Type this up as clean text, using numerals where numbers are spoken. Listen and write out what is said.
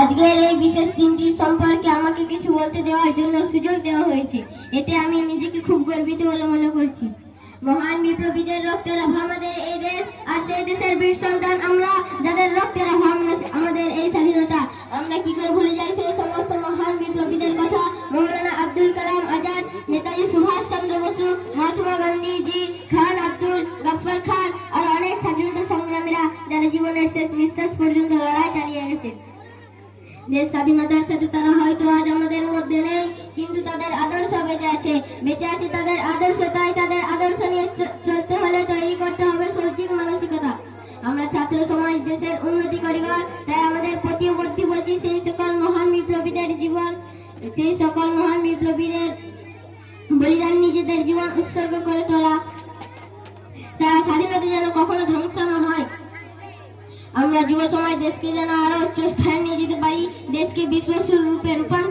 আজকের এই বিশেষ দিনটির সম্পর্কে আমাকে কিছু বলতে দেওয়ার জন্য সুযোগ দেওয়া হয়েছে। এতে আমি নিজেকে খুব গর্বিত বলে মনে করছি। মহান বিপ্লবীদের রক্তের আভা আমাদের এই দেশ, আর সেই দেশের বীর সন্তান আমরা, যাদের রক্তের আভা আমাদের এই স্বাধীনতা। আমরা কি করে ভুলে যাই সেই সমস্ত মহান বিপ্লবীদের কথা? মৌলানা আব্দুল কালাম আজাদ, নেতাজি সুভাষ চন্দ্র বসু, মহাত্মা গান্ধীজি, খান আব্দুল গফফার খান, আর অনেক স্বাধীনতা সংগ্রামীরা যারা জীবনের শেষ নিঃশ্বাস পর্যন্ত লড়াই চালিয়ে গেছে। দেশ স্বাধীনতার সাথে তারা হয়তো আজ আমাদের মধ্যে নেই, কিন্তু তাদের আদর্শ বেঁচে আছে তাদের আদর্শ। তাই তাদের আদর্শ নিয়ে চলতে হলে তৈরি করতে হবে সৌচিক মানসিকতা। আমরা ছাত্র সমাজ দেশের উন্নতি করিবার, তাই আমাদের প্রতিবদ্ধী বলছি সেই সকল মহান বিপ্লবীদের বলিদান নিজেদের জীবন উৎসর্গ করে তোলা। তারা স্বাধীনতা যেন কখনো ধ্বংস না হয়। আমরা যুব সমাজ দেশকে যেন আরো উচ্চ স্থানে নিয়ে যেতে পারি, দেশকে বিশ্বসুর রূপে রূপান্তর